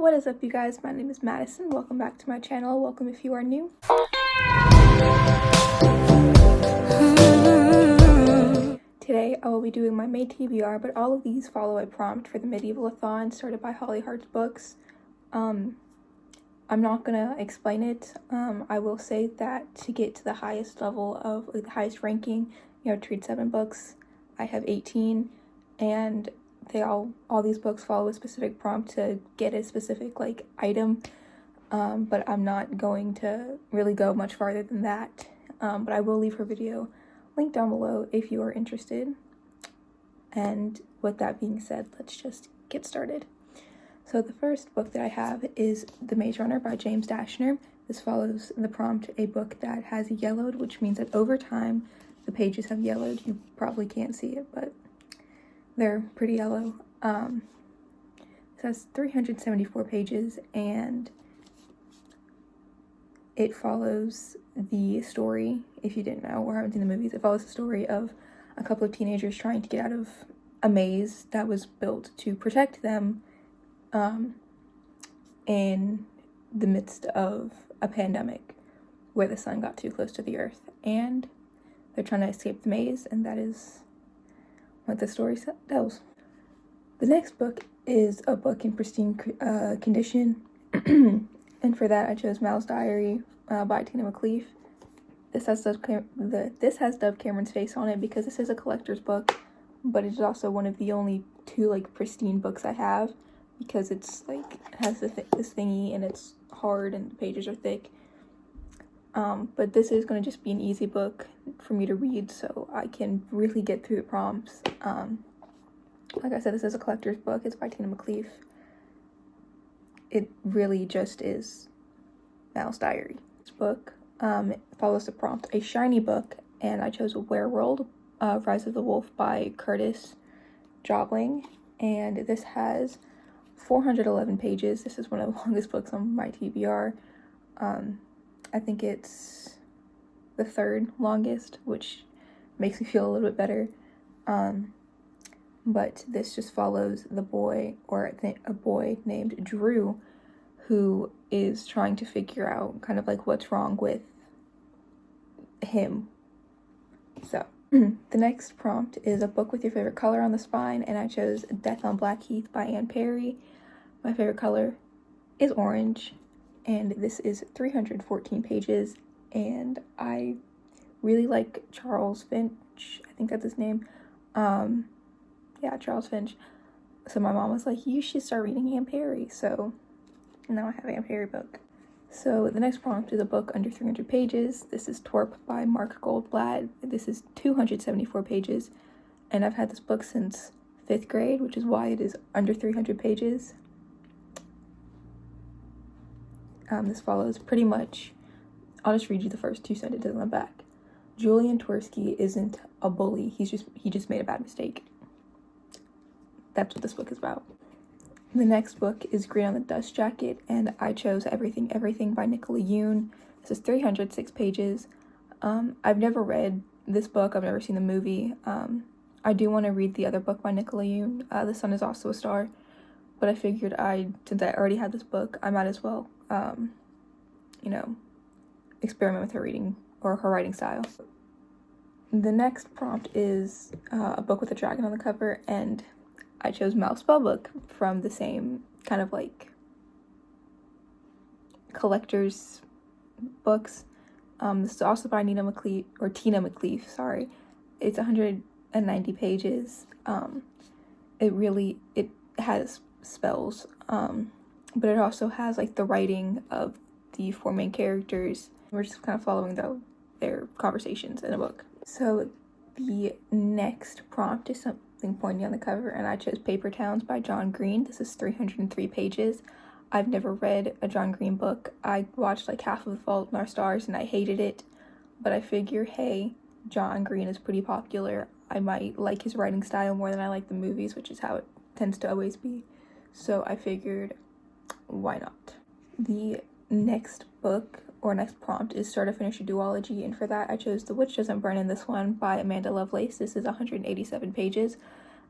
What is up, you guys? My name is Madison. Welcome back to my channel. Welcome if you are new. Today I will be doing my May TBR, but all of these follow a prompt for the Medieval-a-thon started by Holly Hart's books. I'm not gonna explain it. I will say that to get to the highest level of the highest ranking, you have to read 7 books. I have 18, and they all these books follow a specific prompt to get a specific item, but I'm not going to really go much farther than that. But I will leave her video linked down below if you are interested. And with that being said, let's just get started. So the first book that I have is The Maze Runner by James Dashner. This follows the prompt, a book that has yellowed, which means that over time the pages have yellowed. You probably can't see it, but they're pretty yellow. It has 374 pages, and it follows the story, if you didn't know or haven't seen the movies, it follows the story of a couple of teenagers trying to get out of a maze that was built to protect them in the midst of a pandemic where the sun got too close to the earth, and they're trying to escape the maze, and that is what the story tells. The next book is a book in pristine condition, and for that I chose Mal's Diary by Tina McLeaf. This has Dove Cameron's face on it because this is a collector's book, but it is also one of the only 2 pristine books I have, because it's it has this thingy and it's hard and the pages are thick. But this is going to just be an easy book for me to read, so I can really get through the prompts. Like I said, this is a collector's book. It's by Tina McLeaf. It really just is Mal's Diary. This book follows the prompt, a shiny book, and I chose Werewolf, Rise of the Wolf by Curtis Jobling, and this has 411 pages. This is one of the longest books on my TBR. I think it's the 3rd longest, which makes me feel a little bit better. But this just follows the boy, or a boy named Drew, who is trying to figure out kind of what's wrong with him. So the next prompt is a book with your favorite color on the spine, and I chose Death on Blackheath by Anne Perry. My favorite color is orange, and this is 314 pages, and I really like Charles Finch. I think that's his name. Yeah, Charles Finch. So my mom was like, you should start reading Anne Perry. So now I have an Anne Perry book. So the next prompt is a book under 300 pages. This is Torp by Mark Goldblatt. This is 274 pages, and I've had this book since 5th grade, which is why it is under 300 pages. This follows pretty much, I'll just read you the first 2 sentences on the back. Julian Twersky isn't a bully. He just made a bad mistake. That's what this book is about. The next book is Green on the Dust Jacket, and I chose Everything Everything by Nicola Yoon. This is 306 pages. I've never read this book. I've never seen the movie. I do want to read the other book by Nicola Yoon, The Sun Is Also a Star, but I figured since I already had this book, I might as well, experiment with her reading or her writing style. The next prompt is a book with a dragon on the cover, and I chose Mal's Spellbook from the same kind of collector's books. This is also by Tina McLeaf, sorry. It's 190 pages. It has spells, but it also has the writing of the 4 main characters. We're just kind of following their conversations in a book. So the next prompt is something pointy on the cover, and I chose Paper Towns by John Green. This is 303 pages. I've never read a John Green book. I watched half of The Fault in Our Stars and I hated it, but I figure, hey, John Green is pretty popular. I might like his writing style more than I like the movies, which is how it tends to always be. So I figured, why not? The next book or next prompt is Start or Finish a Duology, and for that I chose The Witch Doesn't Burn in This One by Amanda Lovelace. This is 187 pages,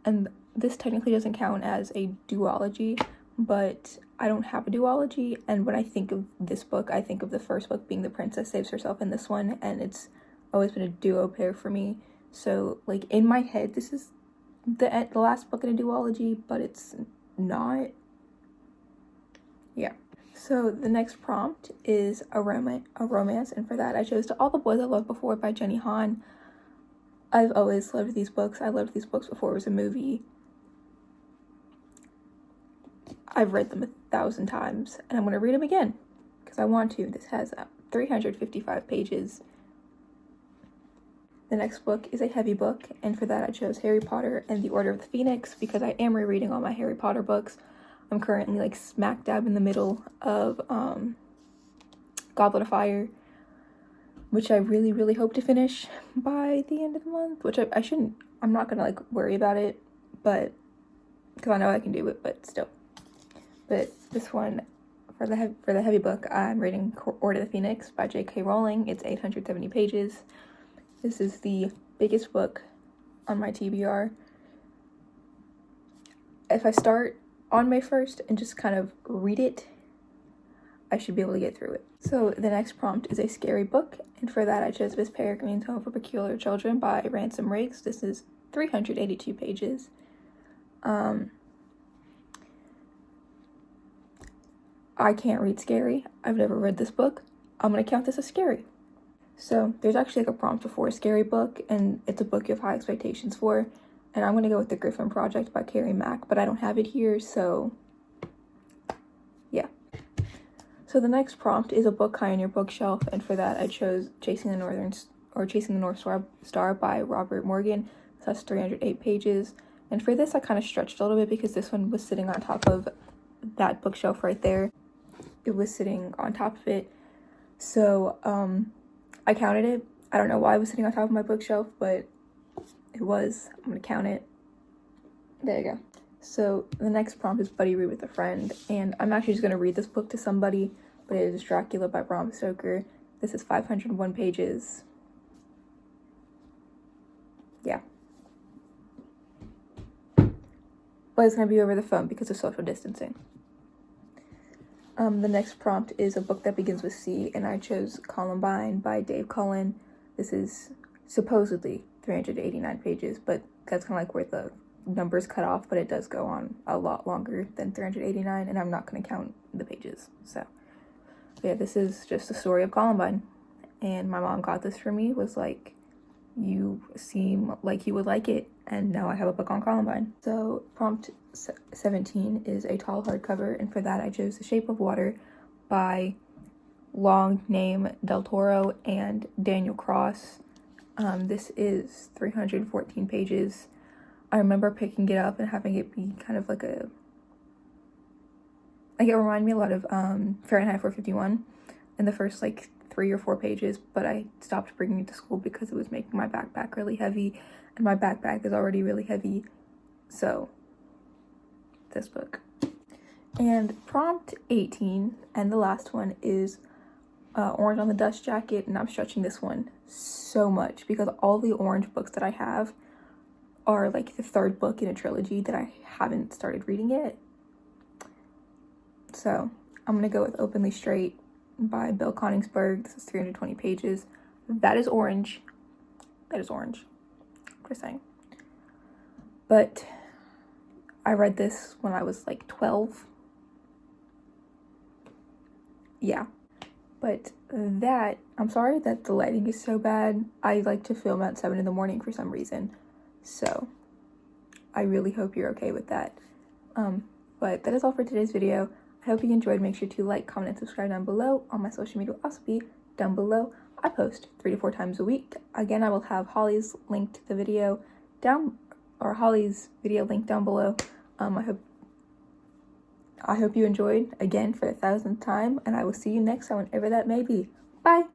and this technically doesn't count as a duology, but I don't have a duology, and when I think of this book, I think of the first book being The Princess Saves Herself in this one, and it's always been a duo pair for me. So, like, in my head, this is the last book in a duology, but it's not. Yeah. So the next prompt is a romance, and for that I chose To All the Boys I Loved Before by Jenny Han. I've always loved these books. I loved these books before it was a movie. I've read them 1,000 times, and I'm going to read them again because I want to. This has 355 pages. The next book is a heavy book, and for that I chose Harry Potter and the Order of the Phoenix because I am rereading all my Harry Potter books. I'm currently like smack dab in the middle of Goblet of Fire, which I really, really hope to finish by the end of the month, which I'm not gonna like worry about it, but because I know I can do it, but still. But this one, for the heavy book, I'm reading Order of the Phoenix by J.K. Rowling. It's 870 pages. This is the biggest book on my TBR. If I start on May 1st and just kind of read it, I should be able to get through it. So the next prompt is a scary book, and for that I chose Miss Peregrine's Home for Peculiar Children by Ransom Riggs. This is 382 pages. I can't read scary. I've never read this book. I'm gonna count this as scary. So there's actually like a prompt before a scary book, and it's a book you have high expectations for, and I'm gonna go with The Griffin Project by Carrie Mack, but I don't have it here, so yeah. So the next prompt is a book high on your bookshelf, and for that I chose Chasing the North Star by Robert Morgan. This has 308 pages, and for this I kind of stretched a little bit because this one was sitting on top of that bookshelf right there. It was sitting on top of it, so I counted it. I don't know why it was sitting on top of my bookshelf, but it was. I'm gonna count it. There you go. So the next prompt is Buddy Read with a Friend, and I'm actually just gonna read this book to somebody, but it is Dracula by Bram Stoker. This is 501 pages. Yeah. But it's gonna be over the phone because of social distancing. The next prompt is a book that begins with C, and I chose Columbine by Dave Cullen. This is supposedly 389 pages, but that's kind of like where the numbers cut off, but it does go on a lot longer than 389, and I'm not going to count the pages. So yeah, this is just the story of Columbine, and my mom got this for me, was like, you seem like you would like it, and now I have a book on Columbine. So prompt 17 is a tall hardcover, and for that I chose The Shape of Water by long name Del Toro and Daniel Cross. This is 314 pages. I remember picking it up and having it be kind of like it reminded me a lot of Fahrenheit 451 in the first like 3 or 4 pages, but I stopped bringing it to school because it was making my backpack really heavy, and my backpack is already really heavy, so this book. And prompt 18, and the last one, is Orange on the Dust Jacket, and I'm stretching this one so much because all the orange books that I have are like the third book in a trilogy that I haven't started reading yet. So I'm gonna go with Openly Straight by Bill Coningsburg. This is 320 pages. That is orange. That is orange. Just saying. But I read this when I was like 12. Yeah. But I'm sorry that the lighting is so bad. I like to film at 7 in the morning for some reason. So I really hope you're okay with that. But that is all for today's video. I hope you enjoyed. Make sure to like, comment, and subscribe down below. All my social media will also be down below. I post 3 to 4 times a week. Again, I will have Holly's link to the video Holly's video link down below. I hope you enjoyed again for the 1,000th time, and I will see you next time, whenever that may be. Bye!